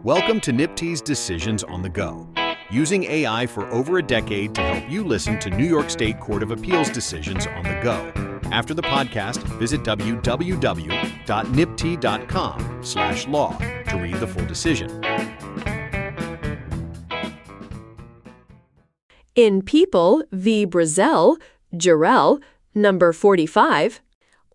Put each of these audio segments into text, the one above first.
Welcome to NIPT's Decisions on the Go, using AI for over a decade to help you listen to New York State Court of Appeals decisions on the go. After the podcast, visit www.nipt.com/law to read the full decision. In People v. Brazeal, Jurel, number 45,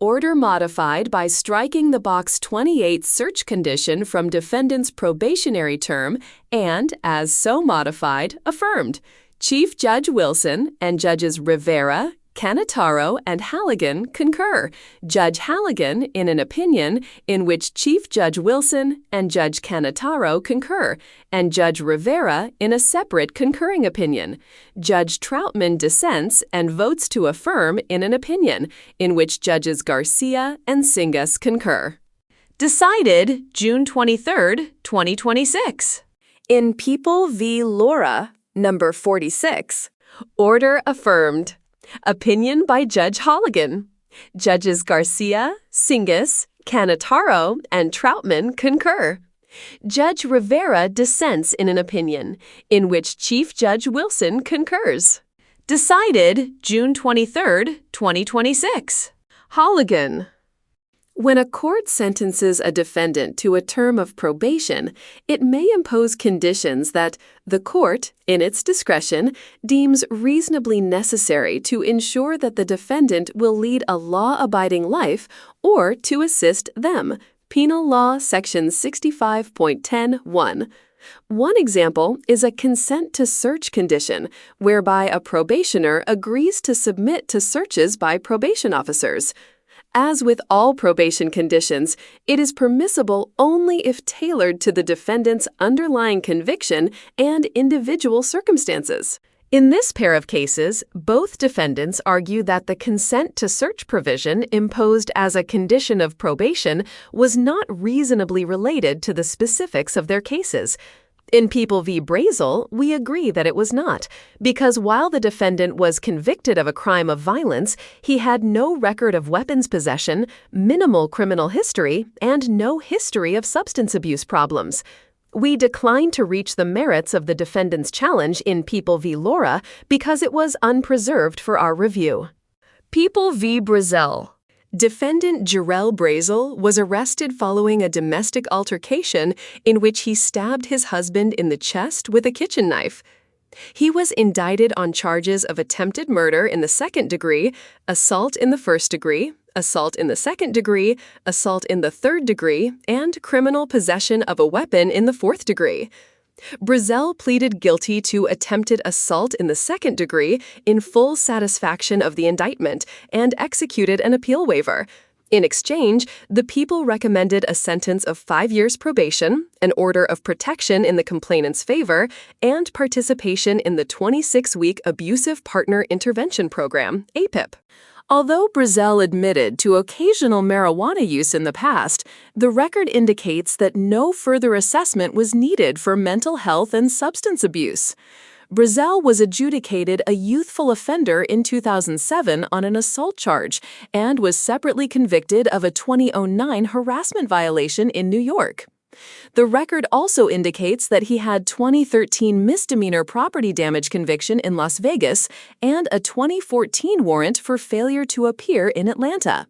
order modified by striking the box 28 search condition from defendant's probationary term and, as so modified, affirmed. Chief Judge Wilson and Judges Rivera, Cannataro, and Halligan concur. Judge Halligan, in an opinion in which Chief Judge Wilson and Judge Cannataro concur, and Judge Rivera in a separate concurring opinion. Judge Troutman dissents and votes to affirm in an opinion in which Judges Garcia and Singas concur. Decided June 23, 2026. In People v. Lora, number 46, order affirmed. Opinion by Judge Halligan. Judges Garcia, Singas, Cannataro, and Troutman concur. Judge Rivera dissents in an opinion, in which Chief Judge Wilson concurs. Decided June 23, 2026. Halligan. When a court sentences a defendant to a term of probation, it may impose conditions that the court, in its discretion, deems reasonably necessary to ensure that the defendant will lead a law-abiding life or to assist them. Penal Law Section 65.10(1). One example is a consent to search condition, whereby a probationer agrees to submit to searches by probation officers. As with all probation conditions, it is permissible only if tailored to the defendant's underlying conviction and individual circumstances. In this pair of cases, both defendants argue that the consent to search provision imposed as a condition of probation was not reasonably related to the specifics of their cases. In People v. Brazeal, we agree that it was not, because while the defendant was convicted of a crime of violence, he had no record of weapons possession, minimal criminal history, and no history of substance abuse problems. We declined to reach the merits of the defendant's challenge in People v. Lora because it was unpreserved for our review. People v. Brazeal. Defendant Jurel Brazeal was arrested following a domestic altercation in which he stabbed his husband in the chest with a kitchen knife. He was indicted on charges of attempted murder in the second degree, assault in the first degree, assault in the second degree, assault in the third degree, and criminal possession of a weapon in the fourth degree. Brazeal pleaded guilty to attempted assault in the second degree in full satisfaction of the indictment and executed an appeal waiver. In exchange, the people recommended a sentence of 5 years probation, an order of protection in the complainant's favor, and participation in the 26-week Abusive Partner Intervention Program, APIP. Although Brazeal admitted to occasional marijuana use in the past, the record indicates that no further assessment was needed for mental health and substance abuse. Brazeal was adjudicated a youthful offender in 2007 on an assault charge and was separately convicted of a 2009 harassment violation in New York. The record also indicates that he had 2013 misdemeanor property damage conviction in Las Vegas and a 2014 warrant for failure to appear in Atlanta.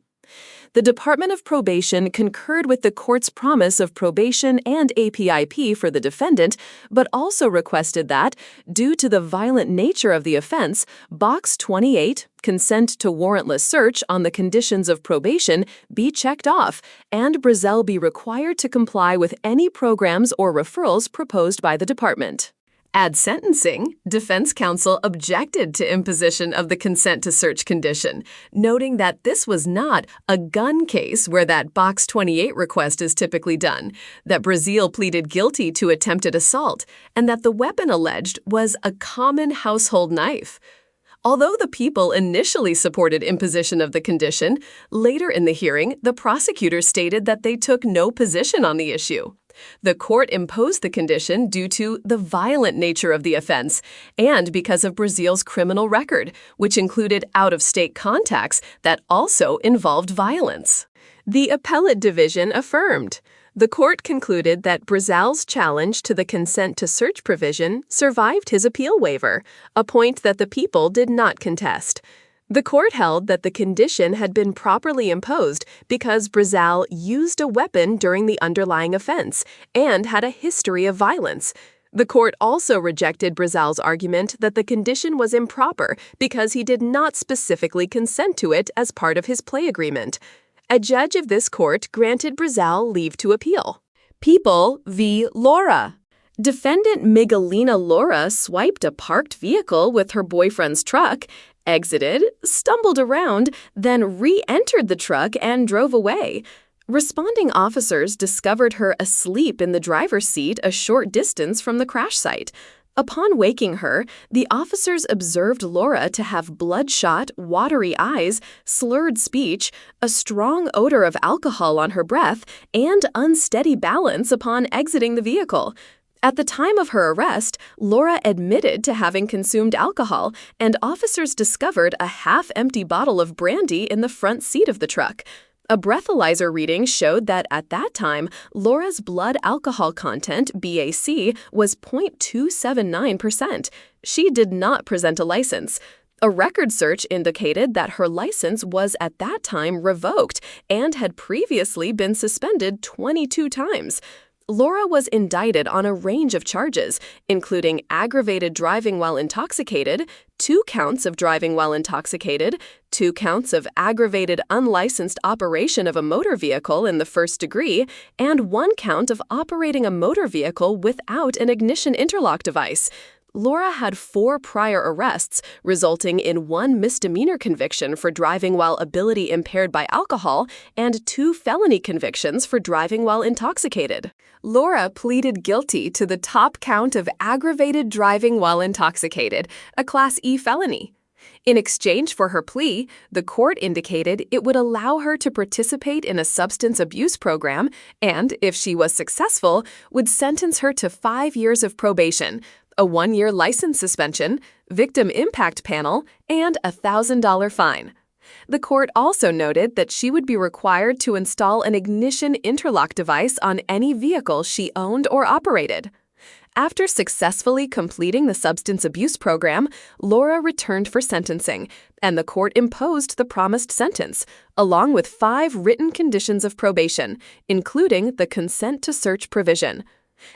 The Department of Probation concurred with the court's promise of probation and APIP for the defendant, but also requested that, due to the violent nature of the offense, Box 28, consent to warrantless search on the conditions of probation, be checked off, and Brazeal be required to comply with any programs or referrals proposed by the department. At sentencing, defense counsel objected to imposition of the consent to search condition, noting that this was not a gun case where that Box 28 request is typically done, that Brazeal pleaded guilty to attempted assault, and that the weapon alleged was a common household knife. Although the people initially supported imposition of the condition, later in the hearing, the prosecutor stated that they took no position on the issue. The court imposed the condition due to the violent nature of the offense and because of Brazeal's criminal record, which included out-of-state contacts that also involved violence. The appellate division affirmed. The court concluded that Brazeal's challenge to the consent to search provision survived his appeal waiver, a point that the people did not contest. The court held that the condition had been properly imposed because Brazeal used a weapon during the underlying offense and had a history of violence. The court also rejected Brazeal's argument that the condition was improper because he did not specifically consent to it as part of his plea agreement. A judge of this court granted Brazeal leave to appeal. People v. Lora. Defendant Miguelina Lora swiped a parked vehicle with her boyfriend's truck, exited, stumbled around, then re-entered the truck and drove away. Responding officers discovered her asleep in the driver's seat a short distance from the crash site. Upon waking her, the officers observed Lora to have bloodshot, watery eyes, slurred speech, a strong odor of alcohol on her breath, and unsteady balance upon exiting the vehicle. At the time of her arrest, Lora admitted to having consumed alcohol, and officers discovered a half-empty bottle of brandy in the front seat of the truck. A breathalyzer reading showed that at that time, Lora's blood alcohol content, BAC, was 0.279%. She did not present a license. A record search indicated that her license was at that time revoked and had previously been suspended 22 times. Lora was indicted on a range of charges, including aggravated driving while intoxicated, 2 counts of driving while intoxicated, 2 counts of aggravated unlicensed operation of a motor vehicle in the first degree, and 1 count of operating a motor vehicle without an ignition interlock device. Lora had 4 prior arrests, resulting in 1 misdemeanor conviction for driving while ability impaired by alcohol and 2 felony convictions for driving while intoxicated. Lora pleaded guilty to the top count of aggravated driving while intoxicated, a Class E felony. In exchange for her plea, the court indicated it would allow her to participate in a substance abuse program and, if she was successful, would sentence her to 5 years of probation, a 1-year license suspension, victim impact panel, and a $1,000 fine. The court also noted that she would be required to install an ignition interlock device on any vehicle she owned or operated. After successfully completing the substance abuse program, Lora returned for sentencing, and the court imposed the promised sentence, along with 5 written conditions of probation, including the consent to search provision.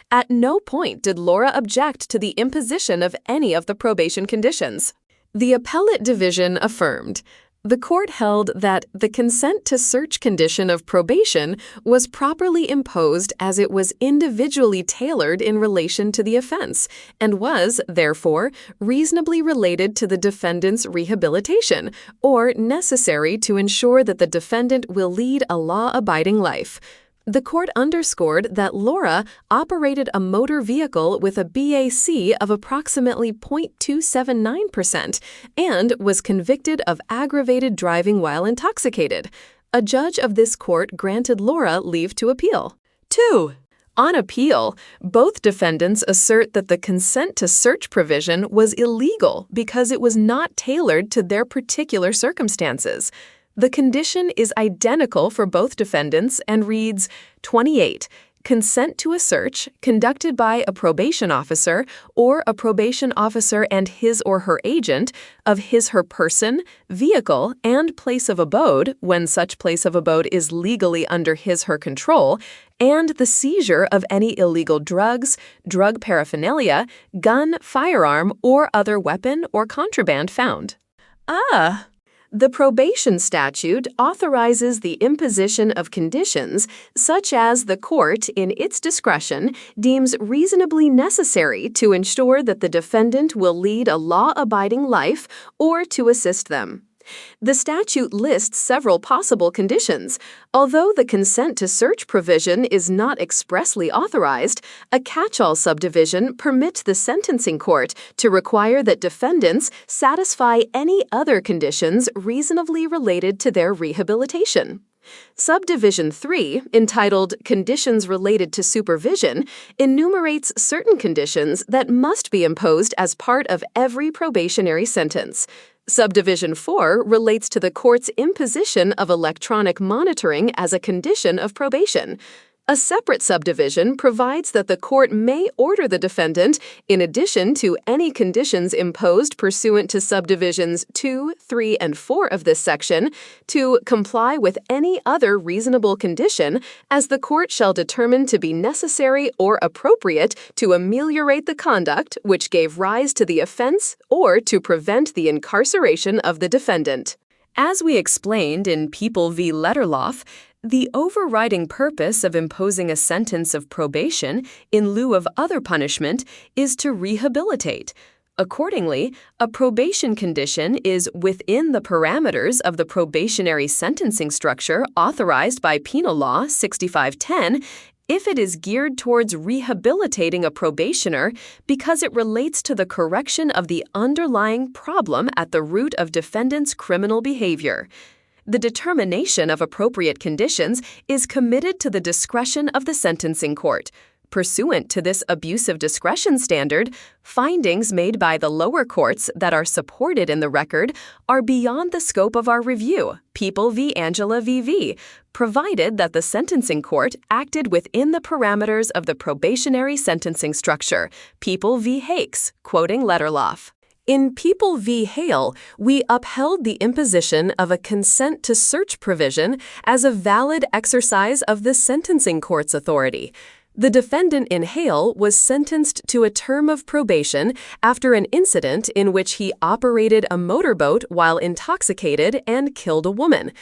At no point did Lora object to the imposition of any of the probation conditions. The appellate division affirmed. The court held that the consent to search condition of probation was properly imposed as it was individually tailored in relation to the offense and was, therefore, reasonably related to the defendant's rehabilitation or necessary to ensure that the defendant will lead a law-abiding life. The court underscored that Lora operated a motor vehicle with a BAC of approximately 0.279% and was convicted of aggravated driving while intoxicated. A judge of this court granted Lora leave to appeal. 2. On appeal, both defendants assert that the consent to search provision was illegal because it was not tailored to their particular circumstances. The condition is identical for both defendants and reads, 28. Consent to a search conducted by a probation officer or a probation officer and his or her agent of his/her person, vehicle, and place of abode when such place of abode is legally under his/her control, and the seizure of any illegal drugs, drug paraphernalia, gun, firearm, or other weapon or contraband found. The probation statute authorizes the imposition of conditions such as the court, in its discretion, deems reasonably necessary to ensure that the defendant will lead a law-abiding life or to assist them. The statute lists several possible conditions. Although the consent to search provision is not expressly authorized, a catch-all subdivision permits the sentencing court to require that defendants satisfy any other conditions reasonably related to their rehabilitation. Subdivision 3, entitled Conditions Related to Supervision, enumerates certain conditions that must be imposed as part of every probationary sentence. Subdivision 4 relates to the court's imposition of electronic monitoring as a condition of probation. A separate subdivision provides that the court may order the defendant, in addition to any conditions imposed pursuant to subdivisions 2, 3, and 4 of this section, to comply with any other reasonable condition as the court shall determine to be necessary or appropriate to ameliorate the conduct which gave rise to the offense or to prevent the incarceration of the defendant. As we explained in People v. Letterloff, the overriding purpose of imposing a sentence of probation in lieu of other punishment is to rehabilitate. Accordingly, a probation condition is within the parameters of the probationary sentencing structure authorized by Penal Law 6510 if it is geared towards rehabilitating a probationer because it relates to the correction of the underlying problem at the root of defendant's criminal behavior. The determination of appropriate conditions is committed to the discretion of the sentencing court. Pursuant to this abusive discretion standard, findings made by the lower courts that are supported in the record are beyond the scope of our review, People v. Angela v. provided that the sentencing court acted within the parameters of the probationary sentencing structure, People v. Hakes, quoting Letterloff. In People v. Hale, we upheld the imposition of a consent to search provision as a valid exercise of the sentencing court's authority. The defendant in Hale was sentenced to a term of probation after an incident in which he operated a motorboat while intoxicated and killed a woman.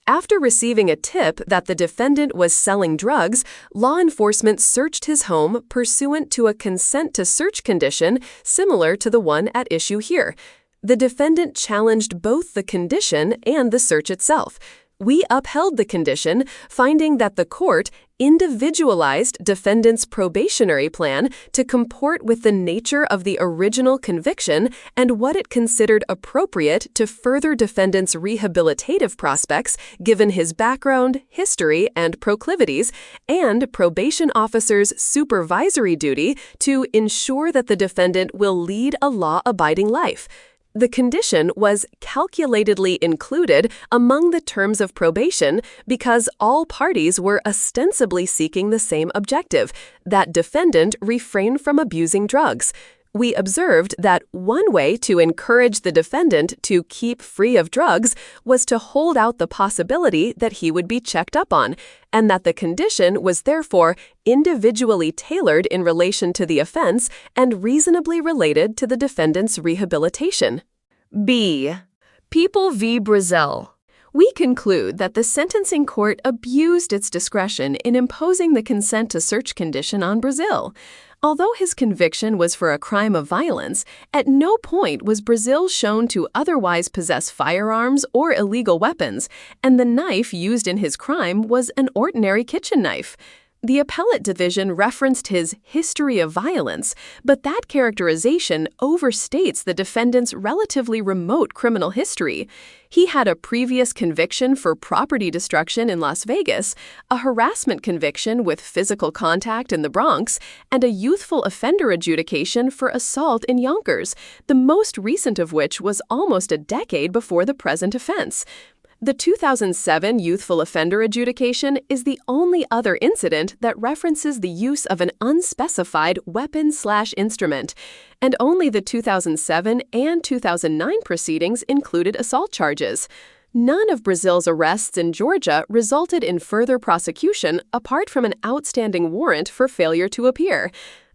After receiving a tip that the defendant was selling drugs, law enforcement searched his home pursuant to a consent to search condition similar to the one at issue here. The defendant challenged both the condition and the search itself. We upheld the condition, finding that the court individualized defendant's probationary plan to comport with the nature of the original conviction and what it considered appropriate to further defendant's rehabilitative prospects given his background, history, and proclivities, and probation officer's supervisory duty to ensure that the defendant will lead a law-abiding life. The condition was calculatedly included among the terms of probation because all parties were ostensibly seeking the same objective, that defendant refrain from abusing drugs. We observed that one way to encourage the defendant to keep free of drugs was to hold out the possibility that he would be checked up on, and that the condition was therefore individually tailored in relation to the offense and reasonably related to the defendant's rehabilitation. B. People v. Brazeal. We conclude that the sentencing court abused its discretion in imposing the consent to search condition on Brazeal. Although his conviction was for a crime of violence, at no point was Brazeal shown to otherwise possess firearms or illegal weapons, and the knife used in his crime was an ordinary kitchen knife. The appellate division referenced his history of violence, but that characterization overstates the defendant's relatively remote criminal history. He had a previous conviction for property destruction in Las Vegas, a harassment conviction with physical contact in the Bronx, and a youthful offender adjudication for assault in Yonkers, the most recent of which was almost a decade before the present offense. The 2007 youthful offender adjudication is the only other incident that references the use of an unspecified weapon/instrument, and only the 2007 and 2009 proceedings included assault charges. None of Brazeal's arrests in Georgia resulted in further prosecution apart from an outstanding warrant for failure to appear.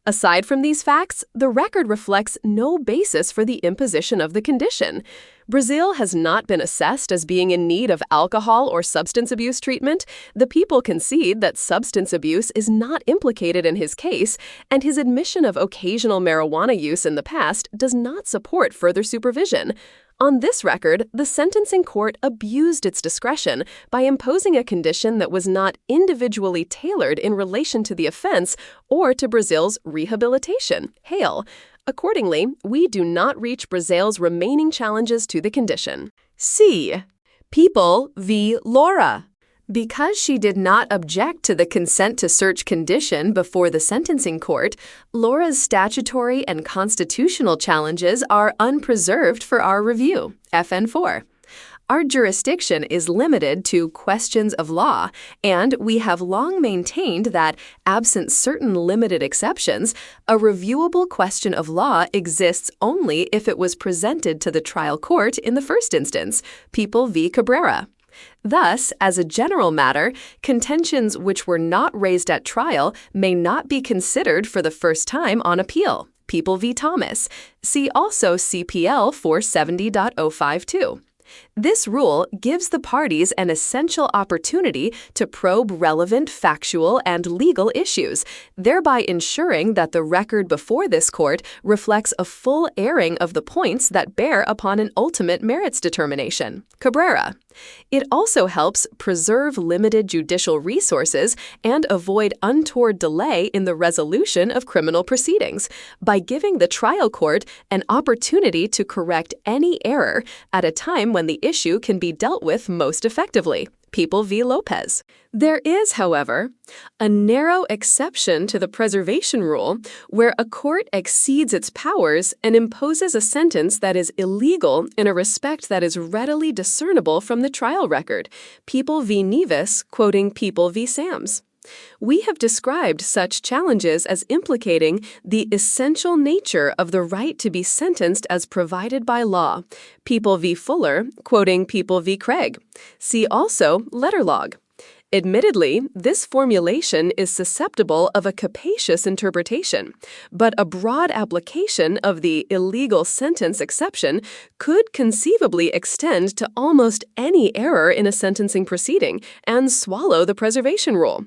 Aside from these facts, the record reflects no basis for the imposition of the condition. Brazeal has not been assessed as being in need of alcohol or substance abuse treatment. The people concede that substance abuse is not implicated in his case, and his admission of occasional marijuana use in the past does not support further supervision. On this record, the sentencing court abused its discretion by imposing a condition that was not individually tailored in relation to the offense or to Brazeal's rehabilitation. Hail. Accordingly, we do not reach Brazeal's remaining challenges to the condition. C. People v. Lora. Because she did not object to the consent to search condition before the sentencing court, Lora's statutory and constitutional challenges are unpreserved for our review. FN 4. Our jurisdiction is limited to questions of law, and we have long maintained that, absent certain limited exceptions, a reviewable question of law exists only if it was presented to the trial court in the first instance, People v. Cabrera. Thus, as a general matter, contentions which were not raised at trial may not be considered for the first time on appeal, People v. Thomas. See also CPL 470.052. This rule gives the parties an essential opportunity to probe relevant factual and legal issues, thereby ensuring that the record before this court reflects a full airing of the points that bear upon an ultimate merits determination, Cabrera. It also helps preserve limited judicial resources and avoid untoward delay in the resolution of criminal proceedings by giving the trial court an opportunity to correct any error at a time when the issue can be dealt with most effectively. People v. Lopez. There is, however, a narrow exception to the preservation rule where a court exceeds its powers and imposes a sentence that is illegal in a respect that is readily discernible from the trial record. People v. Nevis, quoting People v. Sams. We have described such challenges as implicating the essential nature of the right to be sentenced as provided by law. People v. Fuller, quoting People v. Craig. See also letter log. Admittedly, this formulation is susceptible of a capacious interpretation, but a broad application of the illegal sentence exception could conceivably extend to almost any error in a sentencing proceeding and swallow the preservation rule.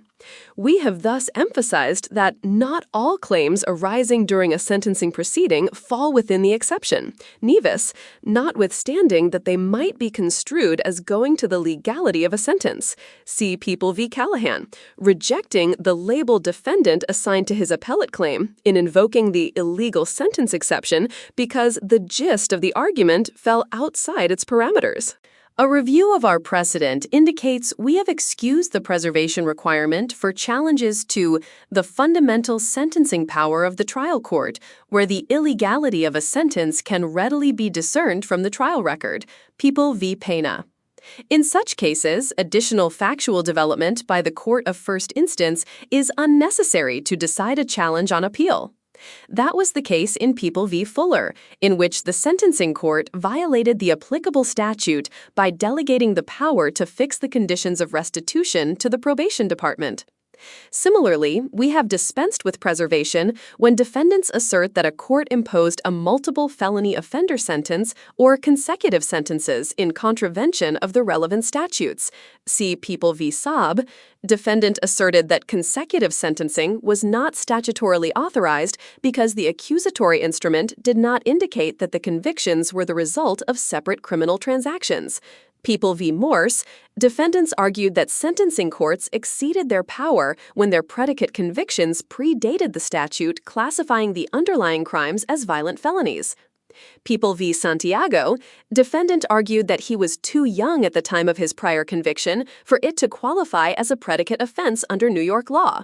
We have thus emphasized that not all claims arising during a sentencing proceeding fall within the exception, Nevis, notwithstanding that they might be construed as going to the legality of a sentence. See People v. Callahan, rejecting the label defendant assigned to his appellate claim in invoking the illegal sentence exception because the gist of the argument fell outside its parameters. A review of our precedent indicates we have excused the preservation requirement for challenges to the fundamental sentencing power of the trial court, where the illegality of a sentence can readily be discerned from the trial record, People v. Pena. In such cases, additional factual development by the court of first instance is unnecessary to decide a challenge on appeal. That was the case in People v. Fuller, in which the sentencing court violated the applicable statute by delegating the power to fix the conditions of restitution to the probation department. Similarly, we have dispensed with preservation when defendants assert that a court imposed a multiple felony offender sentence or consecutive sentences in contravention of the relevant statutes. See People v. Saab. Defendant asserted that consecutive sentencing was not statutorily authorized because the accusatory instrument did not indicate that the convictions were the result of separate criminal transactions. People v. Morse, defendants argued that sentencing courts exceeded their power when their predicate convictions predated the statute classifying the underlying crimes as violent felonies. People v. Santiago, defendant argued that he was too young at the time of his prior conviction for it to qualify as a predicate offense under New York law.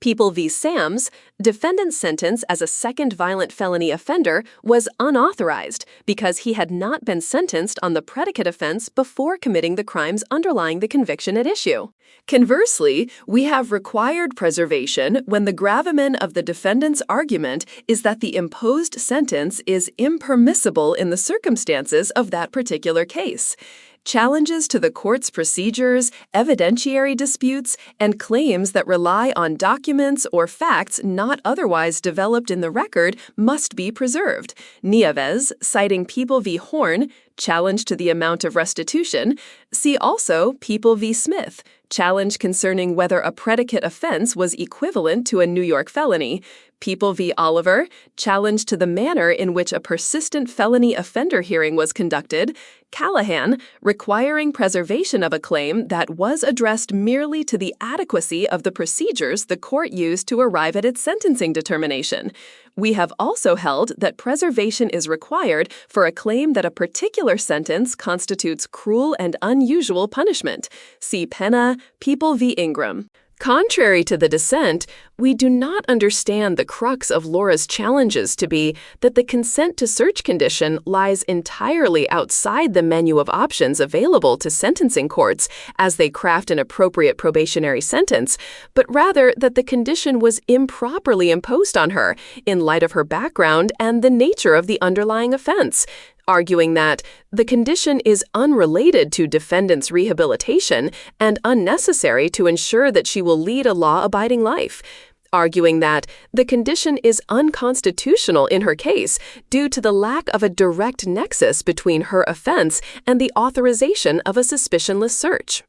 People v. Sams, defendant's sentence as a second violent felony offender was unauthorized because he had not been sentenced on the predicate offense before committing the crimes underlying the conviction at issue. Conversely, we have required preservation when the gravamen of the defendant's argument is that the imposed sentence is impermissible in the circumstances of that particular case. Challenges to the court's procedures, evidentiary disputes, and claims that rely on documents or facts not otherwise developed in the record must be preserved. Nieves, citing People v. Horn, challenge to the amount of restitution. See also People v. Smith, challenge concerning whether a predicate offense was equivalent to a New York felony. People v. Oliver, challenge to the manner in which a persistent felony offender hearing was conducted. Callahan, requiring preservation of a claim that was addressed merely to the adequacy of the procedures the court used to arrive at its sentencing determination. We have also held that preservation is required for a claim that a particular sentence constitutes cruel and unusual punishment. See Pena, People v. Ingram. Contrary to the dissent, we do not understand the crux of Lora's challenges to be that the consent to search condition lies entirely outside the menu of options available to sentencing courts as they craft an appropriate probationary sentence, but rather that the condition was improperly imposed on her in light of her background and the nature of the underlying offense, arguing that the condition is unrelated to defendant's rehabilitation and unnecessary to ensure that she will lead a law-abiding life, arguing that the condition is unconstitutional in her case due to the lack of a direct nexus between her offense and the authorization of a suspicionless search.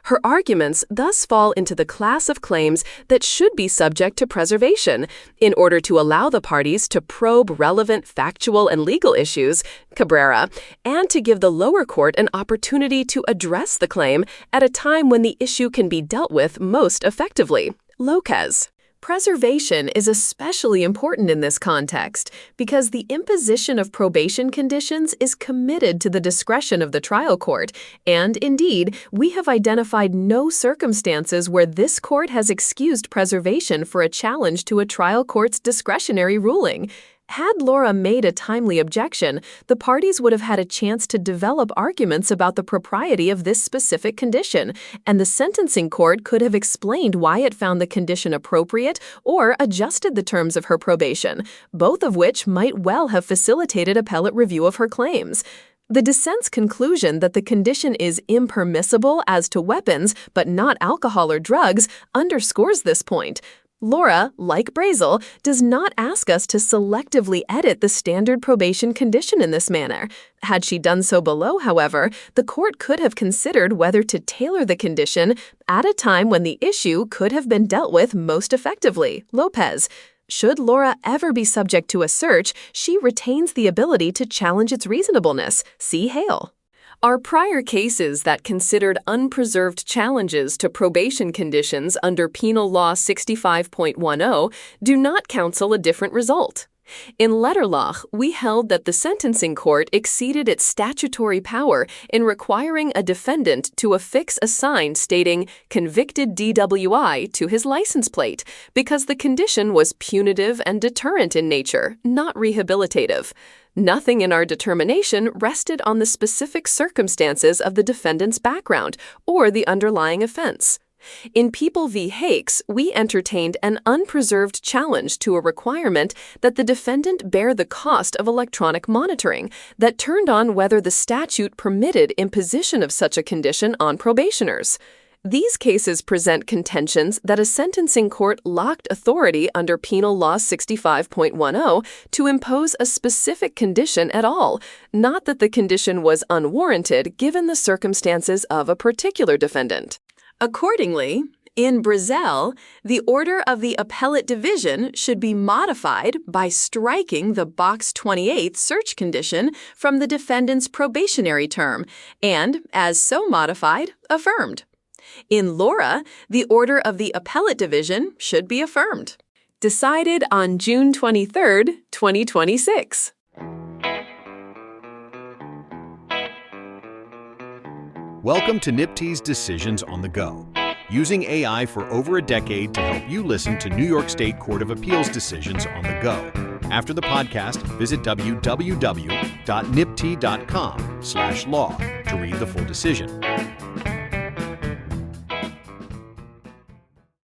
Her arguments thus fall into the class of claims that should be subject to preservation in order to allow the parties to probe relevant factual and legal issues, Cabrera, and to give the lower court an opportunity to address the claim at a time when the issue can be dealt with most effectively, Lopez. Preservation is especially important in this context because the imposition of probation conditions is committed to the discretion of the trial court, and indeed, we have identified no circumstances where this court has excused preservation for a challenge to a trial court's discretionary ruling. Had Lora made a timely objection, the parties would have had a chance to develop arguments about the propriety of this specific condition, and the sentencing court could have explained why it found the condition appropriate or adjusted the terms of her probation, both of which might well have facilitated appellate review of her claims. The dissent's conclusion that the condition is impermissible as to weapons but not alcohol or drugs underscores this point. Lora, like Brazeal, does not ask us to selectively edit the standard probation condition in this manner. Had she done so below, however, the court could have considered whether to tailor the condition at a time when the issue could have been dealt with most effectively, Lopez. Should Lora ever be subject to a search, she retains the ability to challenge its reasonableness. See Hale. Our prior cases that considered unpreserved challenges to probation conditions under Penal Law 65.10 do not counsel a different result. In Letterloch, we held that the sentencing court exceeded its statutory power in requiring a defendant to affix a sign stating "convicted DWI" to his license plate because the condition was punitive and deterrent in nature, not rehabilitative. Nothing in our determination rested on the specific circumstances of the defendant's background or the underlying offense. In People v. Hakes, we entertained an unpreserved challenge to a requirement that the defendant bear the cost of electronic monitoring that turned on whether the statute permitted imposition of such a condition on probationers. These cases present contentions that a sentencing court lacked authority under Penal Law 65.10 to impose a specific condition at all, not that the condition was unwarranted given the circumstances of a particular defendant. Accordingly, in Brazeal, the order of the appellate division should be modified by striking the Box 28 search condition from the defendant's probationary term and, as so modified, affirmed. In Lora, the order of the appellate division should be affirmed. Decided on June 23, 2026. Welcome to NYPT's Decisions on the Go, using AI for over a decade to help you listen to New York State Court of Appeals decisions on the go. After the podcast, visit www.nypt.com/law to read the full decision.